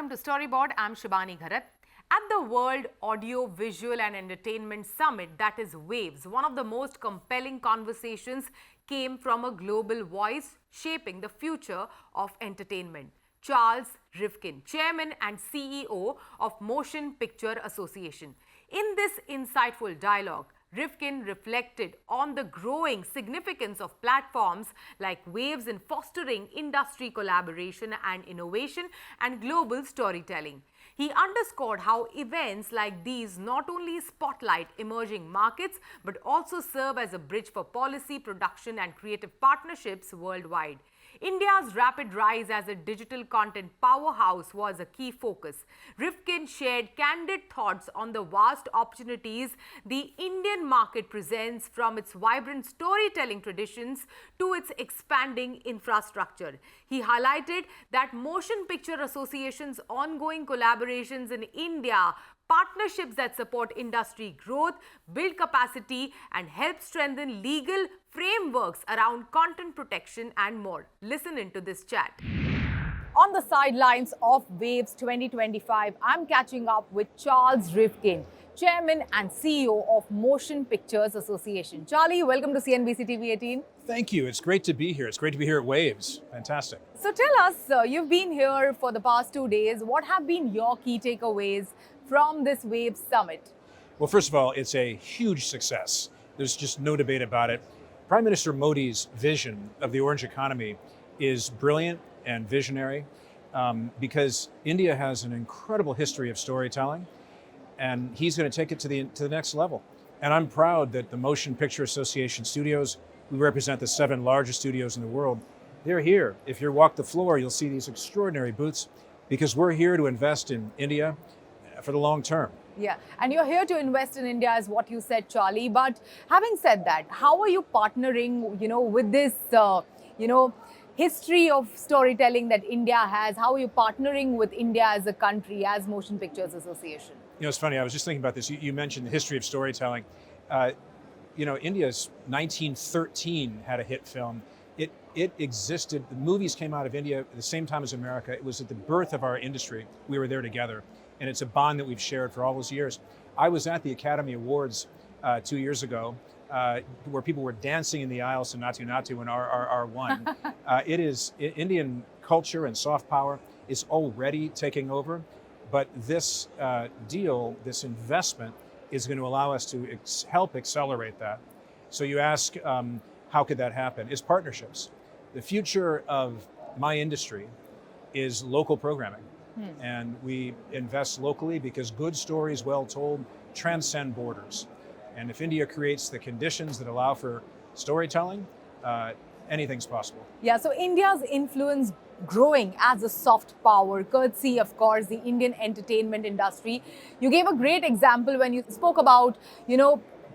welcome to Storyboard. I'm Shibani Gharat. At the World Audio, Visual and Entertainment Summit, that is WAVES, one of the most compelling conversations came from a global voice shaping the future of entertainment. Charles Rivkin, Chairman and CEO of Motion Picture Association. In this insightful dialogue, Rivkin reflected on the growing significance of platforms like WAVES in fostering industry collaboration and innovation and global storytelling. He underscored how events like these not only spotlight emerging markets but also serve as a bridge for policy, production and creative partnerships worldwide. India's rapid rise as a digital content powerhouse was a key focus. Rivkin shared candid thoughts on the vast opportunities the Indian market presents, from its vibrant storytelling traditions to its expanding infrastructure. He highlighted that Motion Picture Association's ongoing collaborations in India, partnerships that support industry growth, build capacity and help strengthen legal frameworks around content protection and more. Listen into this chat. On the sidelines of WAVES 2025, I'm catching up with Charles Rivkin, Chairman and CEO of Motion Pictures Association. Charlie, welcome to CNBC TV18. Thank you. It's great to be here. It's great to be here at WAVES. Fantastic. So tell us, you've been here for the past 2 days. What have been your key takeaways from this WAVES summit? Well, first of all, it's a huge success. There's just no debate about it. Prime Minister Modi's vision of the orange economy is brilliant and visionary because India has an incredible history of storytelling, and he's going to take it to the next level. And I'm proud that the Motion Picture Association studios, we represent the 7 largest studios in the world, they're here. If you walk the floor, you'll see these extraordinary booths because we're here to invest in India for the long term. Yeah, and you're here to invest in India, is what you said, Charlie. But having said that, how are you partnering, with this, history of storytelling that India has? How are you partnering with India as a country, as Motion Pictures Association? It's funny. I was just thinking about this. You mentioned the history of storytelling. India's 1913 had a hit film. It existed. The movies came out of India at the same time as America. It was at the birth of our industry. We were there together. And it's a bond that we've shared for all those years. I was at the Academy Awards 2 years ago, where people were dancing in the aisles to Natu Natu and R1. Indian culture and soft power is already taking over, but this deal, this investment, is going to allow us to help accelerate that. So you ask, how could that happen? It's partnerships. The future of my industry is local programming. And we invest locally because good stories, well told, transcend borders. And if India creates the conditions that allow for storytelling, anything's possible. Yeah, so India's influence growing as a soft power, courtesy, of course, the Indian entertainment industry. You gave a great example when you spoke about,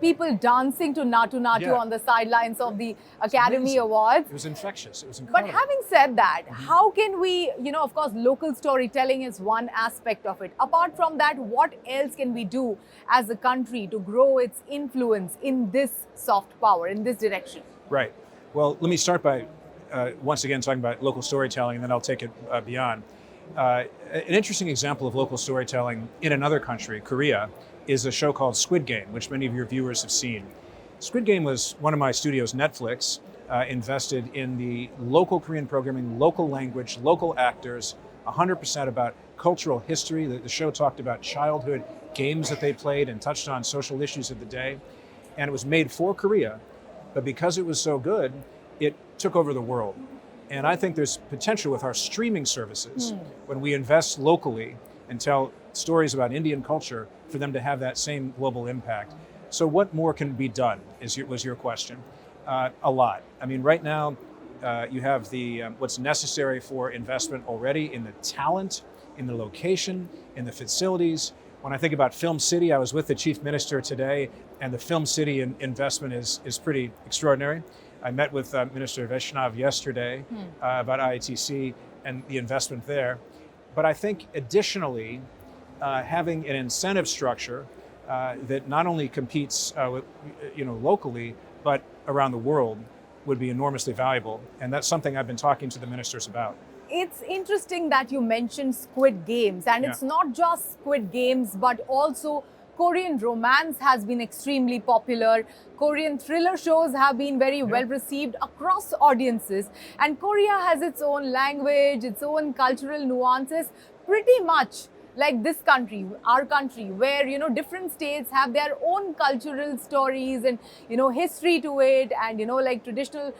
people dancing to Natu Natu on the sidelines of the Academy Awards. It was infectious. It was incredible. But having said that, how can we, of course, local storytelling is one aspect of it. Apart from that, what else can we do as a country to grow its influence in this soft power, in this direction? Right. Well, let me start by once again talking about local storytelling, and then I'll take it beyond. An interesting example of local storytelling in another country, Korea, is a show called Squid Game, which many of your viewers have seen. Squid Game was one of my studios, Netflix, invested in the local Korean programming, local language, local actors, 100% about cultural history. The show talked about childhood games that they played and touched on social issues of the day. And it was made for Korea, but because it was so good, it took over the world. And I think there's potential with our streaming services when we invest locally and tell stories about Indian culture for them to have that same global impact. So what more can be done, was your question. A lot. I mean, right now, you have the what's necessary for investment already in the talent, in the location, in the facilities. When I think about Film City, I was with the Chief Minister today, and the Film City investment is pretty extraordinary. I met with Minister Vaishnav yesterday about IITC and the investment there. But I think additionally, having an incentive structure that not only competes locally, but around the world would be enormously valuable. And that's something I've been talking to the ministers about. it's interesting that you mentioned Squid Games, and it's not just Squid Games, but also Korean romance has been extremely popular. Korean thriller shows have been very well received across audiences, and Korea has its own language, its own cultural nuances, pretty much like this country, our country, where, you know, different states have their own cultural stories and, you know, history to it, and, you know, like traditional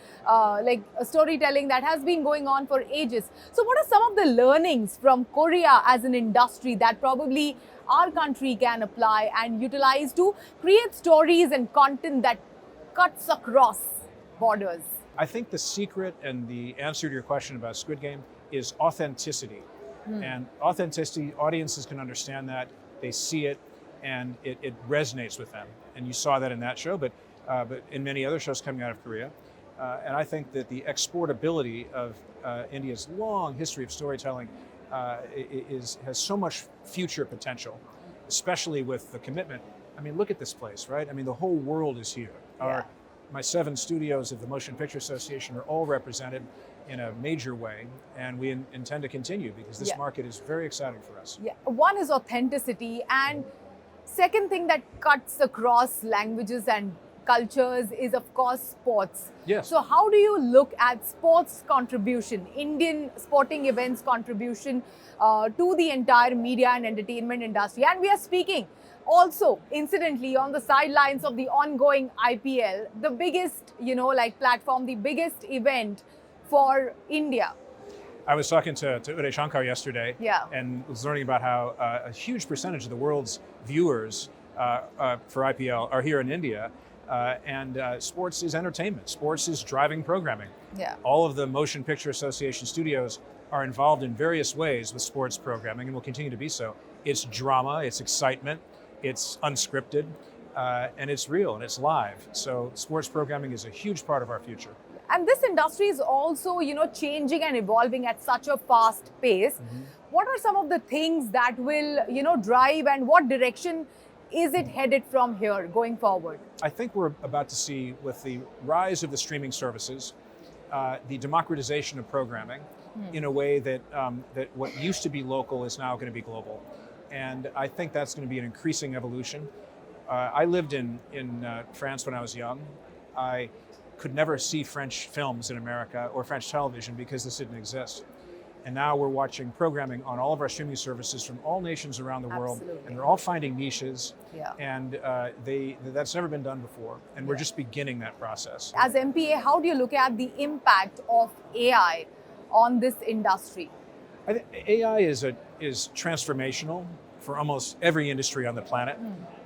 storytelling that has been going on for ages. So what are some of the learnings from Korea as an industry that probably our country can apply and utilize to create stories and content that cuts across borders? I think the secret and the answer to your question about Squid Game is authenticity. And authenticity, audiences can understand that, they see it, and it resonates with them. And you saw that in that show, but in many other shows coming out of Korea. And I think that the exportability of India's long history of storytelling has so much future potential, especially with the commitment. I mean, look at this place, right? I mean, the whole world is here. My 7 studios of the Motion Picture Association are all represented in a major way, and we intend to continue because this market is very exciting for us. One is authenticity, and second thing that cuts across languages and cultures is, of course, sports. So how do you look at sports contribution, Indian sporting events contribution to the entire media and entertainment industry? And we are speaking also, incidentally, on the sidelines of the ongoing IPL, the biggest, you know, like platform, the biggest event for India. I was talking to Uday Shankar yesterday and was learning about how a huge percentage of the world's viewers for IPL are here in India. And sports is entertainment. Sports is driving programming. All of the Motion Picture Association studios are involved in various ways with sports programming and will continue to be so. It's drama, it's excitement, it's unscripted, and it's real and it's live. So sports programming is a huge part of our future. And this industry is also, you know, changing and evolving at such a fast pace. What are some of the things that will, you know, drive, and what direction is it headed from here going forward? I think we're about to see, with the rise of the streaming services, the democratization of programming in a way that that what used to be local is now going to be global. And I think that's going to be an increasing evolution. I lived in France when I was young. I could never see French films in America or French television because this didn't exist. And now we're watching programming on all of our streaming services from all nations around the world, and they're all finding niches, and that's never been done before, and we're just beginning that process. As MPA, how do you look at the impact of AI on this industry? I think AI is transformational for almost every industry on the planet,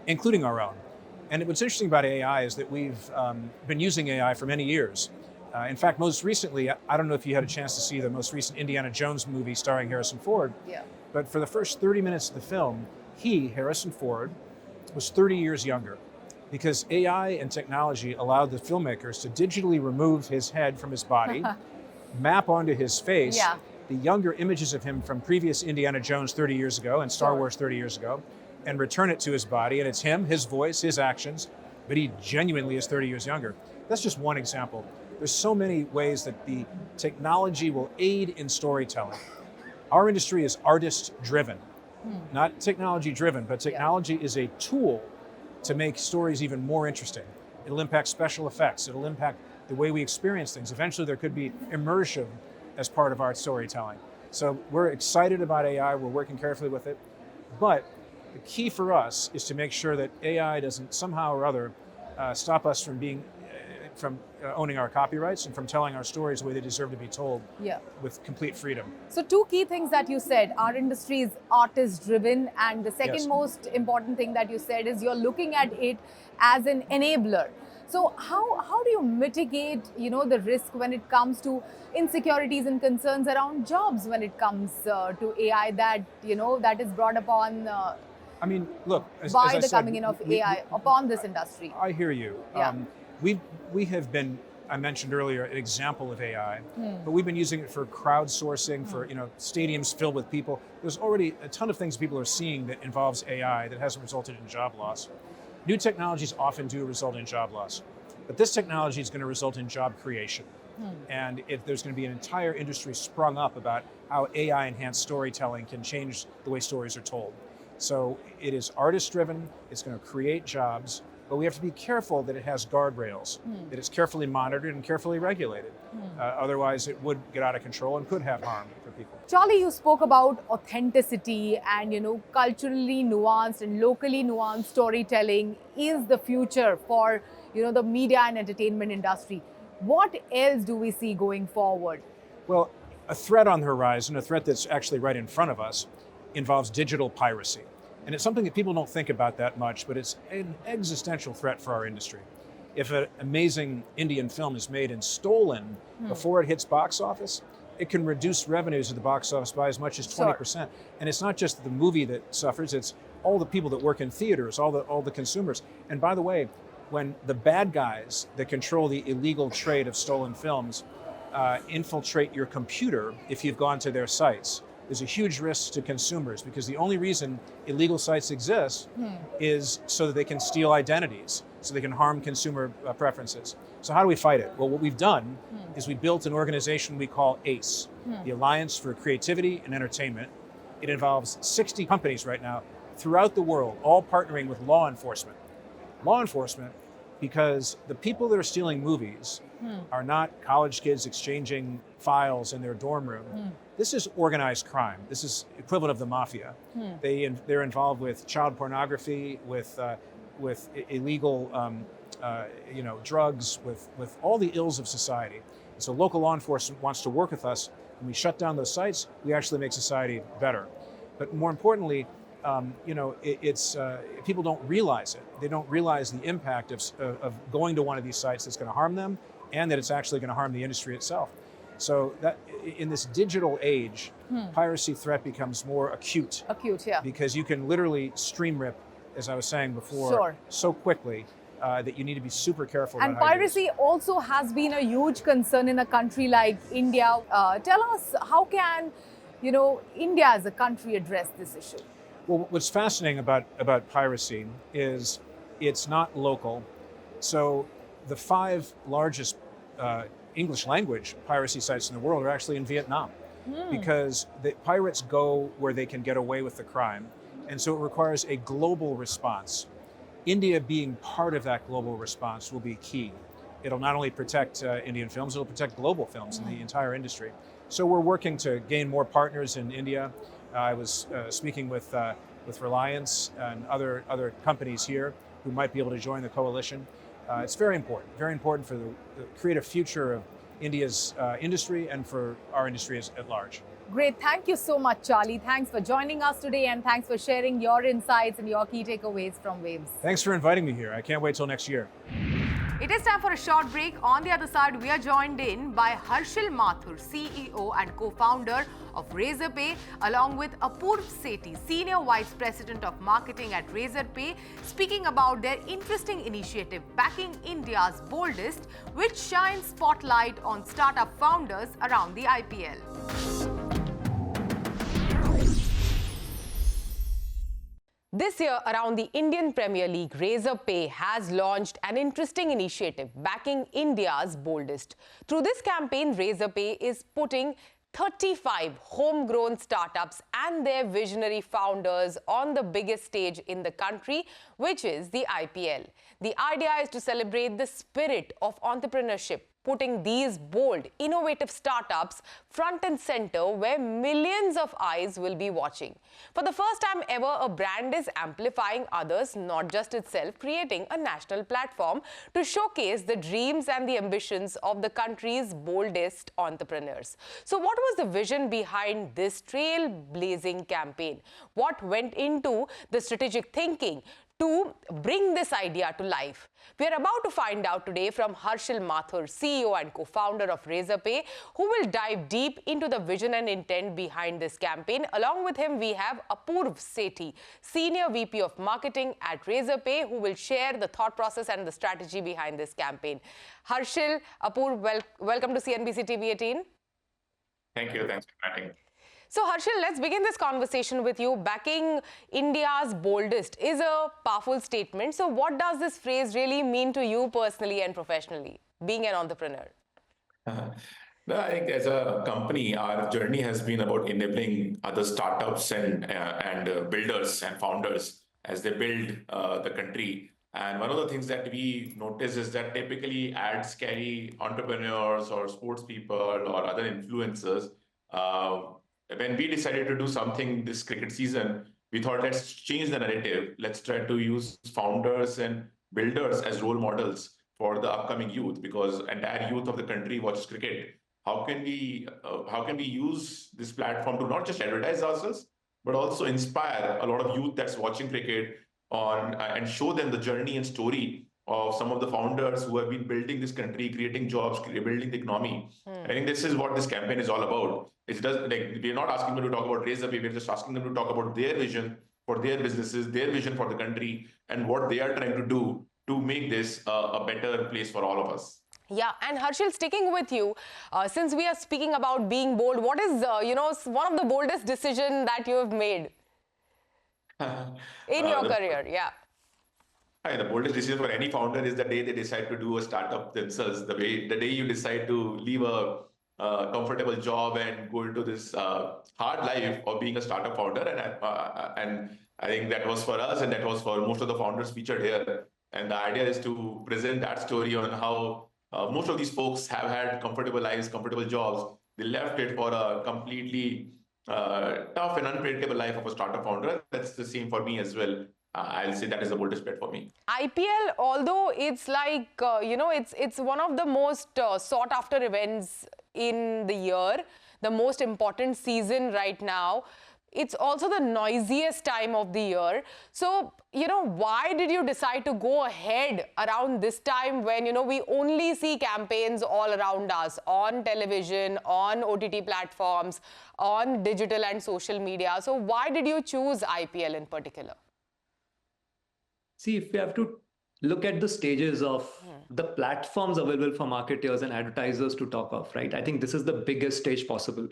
including our own. And what's interesting about AI is that we've been using AI for many years. In fact, most recently, I don't know if you had a chance to see the most recent Indiana Jones movie starring Harrison Ford, but for the first 30 minutes of the film, Harrison Ford, was 30 years younger because AI and technology allowed the filmmakers to digitally remove his head from his body, map onto his face the younger images of him from previous Indiana Jones 30 years ago and Star Wars 30 years ago, and return it to his body, and it's him, his voice, his actions, but he genuinely is 30 years younger. That's just one example. There's so many ways that the technology will aid in storytelling. Our industry is artist-driven, not technology-driven, but technology is a tool to make stories even more interesting. It'll impact special effects. It'll impact the way we experience things. Eventually, there could be immersion as part of our storytelling. So we're excited about AI. We're working carefully with it. But the key for us is to make sure that AI doesn't somehow or other stop us from owning our copyrights and from telling our stories the way they deserve to be told with complete freedom. So 2 key things that you said, our industry is artist driven, and the second most important thing that you said is you're looking at it as an enabler. So how do you mitigate, you know, the risk when it comes to insecurities and concerns around jobs when it comes to AI that, you know, that is brought upon I mean, look, by the coming in of AI upon this industry? I hear you. We have been, I mentioned earlier, an example of AI, but we've been using it for crowdsourcing, for stadiums filled with people. There's already a ton of things people are seeing that involves AI that hasn't resulted in job loss. New technologies often do result in job loss, but this technology is going to result in job creation. And there's going to be an entire industry sprung up about how AI-enhanced storytelling can change the way stories are told. So it is artist-driven, it's going to create jobs, but we have to be careful that it has guardrails, that it's carefully monitored and carefully regulated. Otherwise, it would get out of control and could have harm for people. Charlie, you spoke about authenticity and, culturally nuanced and locally nuanced storytelling is the future for, the media and entertainment industry. What else do we see going forward? Well, a threat on the horizon, a threat that's actually right in front of us, involves digital piracy. And it's something that people don't think about that much, but it's an existential threat for our industry. If an amazing Indian film is made and stolen before it hits box office, it can reduce revenues at the box office by as much as 20%. Sure. And it's not just the movie that suffers, it's all the people that work in theaters, all the consumers. And by the way, when the bad guys that control the illegal trade of stolen films infiltrate your computer if you've gone to their sites, there's a huge risk to consumers because the only reason illegal sites exist is so that they can steal identities, so they can harm consumer preferences. So how do we fight it? Well, what we've done is we built an organization we call ACE, the Alliance for Creativity and Entertainment. It involves 60 companies right now throughout the world, all partnering with law enforcement. Law enforcement, because the people that are stealing movies are not college kids exchanging files in their dorm room. This is organized crime. This is equivalent of the mafia. They're involved with child pornography, with illegal drugs, with all the ills of society. And so local law enforcement wants to work with us. When we shut down those sites, we actually make society better. But more importantly, people don't realize it. They don't realize the impact of going to one of these sites that's going to harm them, and that it's actually going to harm the industry itself. So that in this digital age, piracy threat becomes more acute. Acute, yeah. Because you can literally stream rip, as I was saying before, so quickly that you need to be super careful. And piracy also has been a huge concern in a country like India. Tell us, how can, India as a country address this issue? Well, what's fascinating about piracy is it's not local. So the 5 largest English language piracy sites in the world are actually in Vietnam because the pirates go where they can get away with the crime. And so it requires a global response. India being part of that global response will be key. It'll not only protect Indian films, it'll protect global films in the entire industry. So we're working to gain more partners in India. I was speaking with Reliance and other companies here who might be able to join the coalition. It's very important for the creative future of India's industry and for our industry at large. Great. Thank you so much, Charlie. Thanks for joining us today and thanks for sharing your insights and your key takeaways from Waves. Thanks for inviting me here. I can't wait till next year. It is time for a short break. On the other side, we are joined in by Harshil Mathur, CEO and co-founder of Razorpay, along with Apuarv Sethi, Senior Vice President of Marketing at Razorpay, speaking about their interesting initiative backing India's Boldest, which shines spotlight on startup founders around the IPL. This year, around the Indian Premier League, Razorpay has launched an interesting initiative backing India's Boldest. Through this campaign, Razorpay is putting 35 homegrown startups and their visionary founders on the biggest stage in the country, which is the IPL. The idea is to celebrate the spirit of entrepreneurship, putting these bold, innovative startups front and center where millions of eyes will be watching. For the first time ever, a brand is amplifying others, not just itself, creating a national platform to showcase the dreams and the ambitions of the country's boldest entrepreneurs. So what was the vision behind this trailblazing campaign? What went into the strategic thinking to bring this idea to life? We are about to find out today from Harshil Mathur, CEO and co-founder of Razorpay, who will dive deep into the vision and intent behind this campaign. Along with him, we have Apuarv Sethi, Senior VP of Marketing at Razorpay, who will share the thought process and the strategy behind this campaign. Harshil, Apuarv, welcome to CNBC TV18. Thank you. Thanks for inviting me. So Harshil, let's begin this conversation with you. Backing India's Boldest is a powerful statement. So what does this phrase really mean to you personally and professionally, being an entrepreneur? No, I think as a company, our journey has been about enabling other startups and builders and founders as they build the country. And one of the things that we notice is that typically ads carry entrepreneurs or sports people or other influencers. Uh, when we decided to do something this cricket season, we thought let's change the narrative. Let's try to use founders and builders as role models for the upcoming youth, because entire youth of the country watches cricket. How can we use this platform to not just advertise ourselves, but also inspire a lot of youth that's watching cricket on and show them the journey and story of some of the founders who have been building this country, creating jobs, building the economy. I think this is what this campaign is all about. It does like we're not asking them to talk about Razorpay, we're just asking them to talk about their vision for their businesses, their vision for the country, and what they are trying to do to make this a better place for all of us. Yeah, and Harshil, sticking with you, since we are speaking about being bold, what is, one of the boldest decision that you have made in your career? Yeah. The boldest decision for any founder is the day they decide to do a startup themselves. The day you decide to leave a comfortable job and go into this hard life of being a startup founder, and I think that was for us, and that was for most of the founders featured here. And the idea is to present that story on how most of these folks have had comfortable lives, comfortable jobs. They left it for a completely tough and unpredictable life of a startup founder. That's the same for me as well. I'll say that is the boldest bet for me. IPL, although it's like, it's one of the most sought after events in the year, the most important season right now. It's also the noisiest time of the year. So, why did you decide to go ahead around this time when, we only see campaigns all around us on television, on OTT platforms, on digital and social media? So why did you choose IPL in particular? See, if we have to look at the stages of the platforms available for marketers and advertisers to talk of, right? I think this is the biggest stage possible.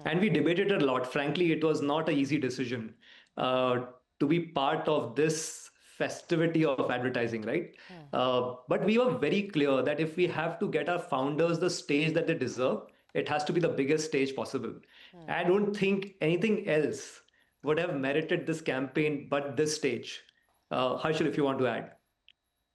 And we debated a lot. Frankly, it was not an easy decision to be part of this festivity of advertising, right? But we were very clear that if we have to get our founders the stage that they deserve, it has to be the biggest stage possible. I don't think anything else would have merited this campaign but this stage. Harshil, if you want to add.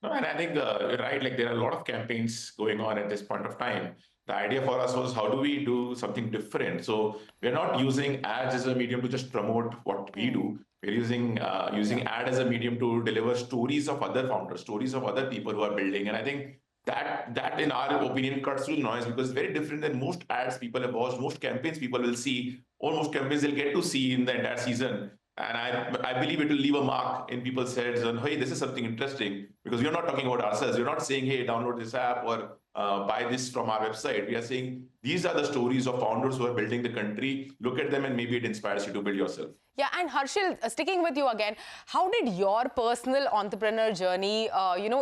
No, and I think you're right, like there are a lot of campaigns going on at this point of time. The idea for us was how do we do something different? So we're not using ads as a medium to just promote what we do. We're using ad as a medium to deliver stories of other founders, stories of other people who are building. And I think that in our opinion cuts through the noise, because it's very different than most ads people have watched, most campaigns people will see, or most campaigns they'll get to see in the entire season. And I believe it will leave a mark in people's heads on, hey, this is something interesting, because we're not talking about ourselves. We're not saying, hey, download this app or buy this from our website. We are saying these are the stories of founders who are building the country. Look at them and maybe it inspires you to build yourself. Yeah, and Harshil, sticking with you again, how did your personal entrepreneur journey,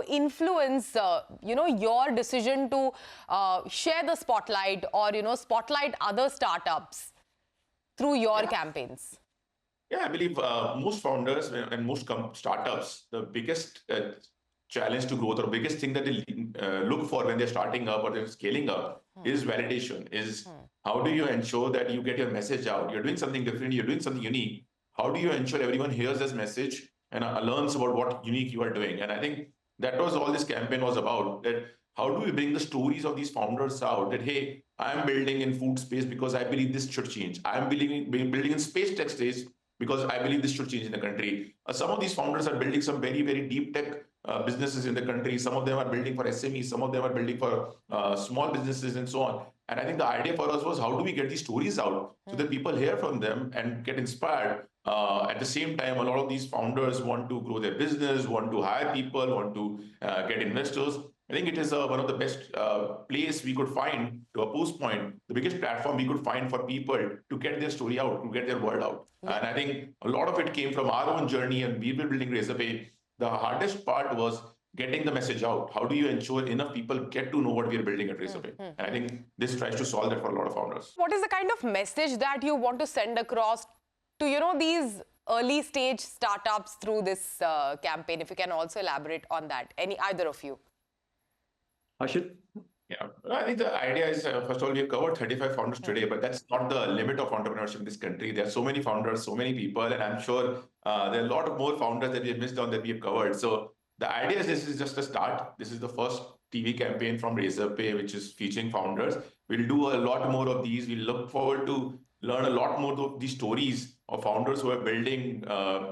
influence, your decision to share the spotlight or, spotlight other startups through your campaigns? Yeah, I believe most founders and most startups, the biggest challenge to growth or biggest thing that they look for when they're starting up or they're scaling up is validation, is how do you ensure that you get your message out? You're doing something different, you're doing something unique. How do you ensure everyone hears this message and learns about what unique you are doing? And I think that was all this campaign was about, that how do we bring the stories of these founders out, that, hey, I'm building in food space because I believe this should change. I'm building in space tech space because I believe this should change in the country. Some of these founders are building some very, very deep tech businesses in the country. Some of them are building for SMEs. Some of them are building for small businesses and so on. And I think the idea for us was, how do we get these stories out so that people hear from them and get inspired? At the same time, a lot of these founders want to grow their business, want to hire people, want to get investors. I think it is one of the best place we could find, to Apu's point, the biggest platform we could find for people to get their story out, to get their word out. Yeah. And I think a lot of it came from our own journey, and we've been building Razorpay. The hardest part was getting the message out. How do you ensure enough people get to know what we are building at Razorpay? And I think this tries to solve that for a lot of founders. What is the kind of message that you want to send across to, these early stage startups through this campaign? If you can also elaborate on that, either of you. Harshil? Yeah, I think the idea is, first of all, we've covered 35 founders today, but that's not the limit of entrepreneurship in this country. There are so many founders, so many people, and I'm sure there are a lot of more founders that we have missed on that we have covered. So the idea is this is just a start. This is the first TV campaign from Razorpay, which is featuring founders. We'll do a lot more of these. We look forward to learn a lot more of these stories of founders who are building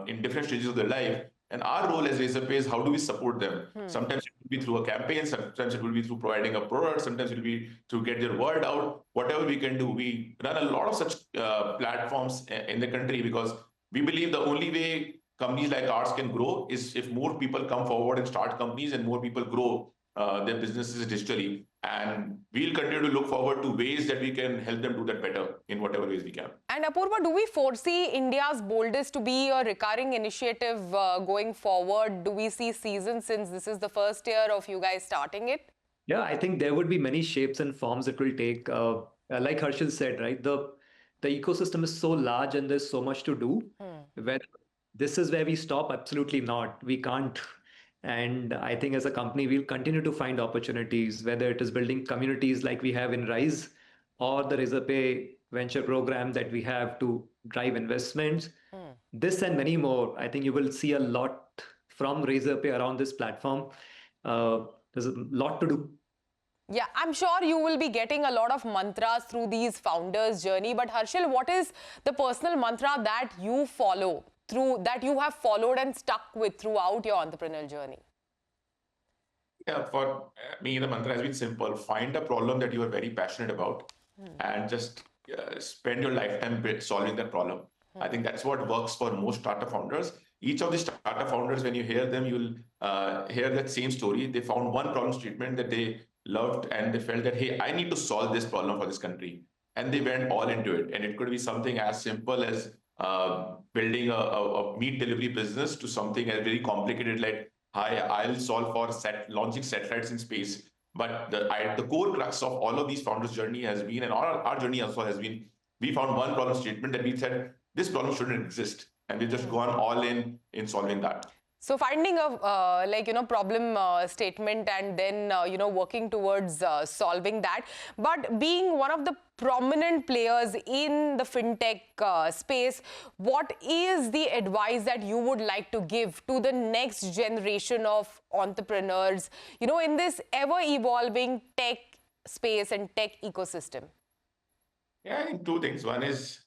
in different stages of their life. And our role as Razorpay is how do we support them? Sometimes it will be through a campaign, sometimes it will be through providing a product, sometimes it will be to get their word out. Whatever we can do, we run a lot of such platforms in the country because we believe the only way companies like ours can grow is if more people come forward and start companies and more people grow their businesses digitally. And we'll continue to look forward to ways that we can help them do that better in whatever ways we can. And Apuarva, do we foresee India's Boldest to be a recurring initiative going forward? Do we see seasons since this is the first year of you guys starting it? Yeah, I think there would be many shapes and forms it will take. Like Harshil said, right? The ecosystem is so large and there's so much to do. Where this is where we stop? Absolutely not. We can't. And I think as a company, we'll continue to find opportunities, whether it is building communities like we have in Rise or the Razorpay venture program that we have to drive investments. This and many more. I think you will see a lot from Razorpay around this platform. There's a lot to do. Yeah, I'm sure you will be getting a lot of mantras through these founders' journey. But Harshil, what is the personal mantra that you follow that you have followed and stuck with throughout your entrepreneurial journey? Yeah, for me, the mantra has been simple. Find a problem that you are very passionate about and just spend your lifetime solving that problem. I think that's what works for most startup founders. Each of the startup founders, when you hear them, you'll hear that same story. They found one problem statement that they loved and they felt that, hey, I need to solve this problem for this country. And they went all into it. And it could be something as simple as building a meat delivery business to something as very complicated like, hi, I'll solve for launching satellites in space. But the core crux of all of these founders' journey has been, and our journey also has been, we found one problem statement that we said, this problem shouldn't exist. And we've just gone all in solving that. So finding a problem statement and then working towards solving that. But being one of the prominent players in the fintech space, what is the advice that you would like to give to the next generation of entrepreneurs, in this ever-evolving tech space and tech ecosystem? Yeah, I think two things. One is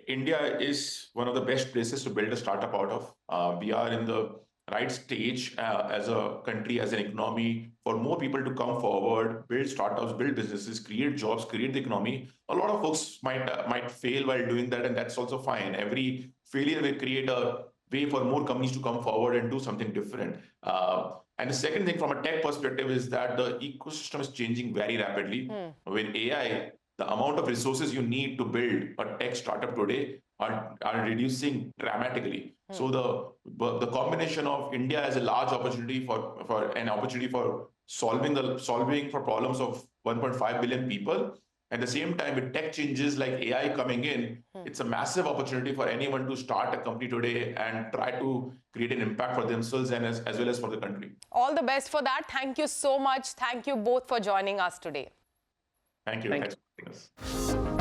India is one of the best places to build a startup out of. We are in the right stage as a country, as an economy, for more people to come forward, build startups, build businesses, create jobs, create the economy. A lot of folks might fail while doing that, and that's also fine. Every failure will create a way for more companies to come forward and do something different. And the second thing from a tech perspective is that the ecosystem is changing very rapidly. With AI, the amount of resources you need to build a tech startup today are reducing dramatically. So the combination of India as a large opportunity for solving for problems of 1.5 billion people, at the same time with tech changes like AI coming in, it's a massive opportunity for anyone to start a company today and try to create an impact for themselves and as well as for the country. All the best for that. Thank you so much. Thank you both for joining us today. Thank you. Thanks for having us.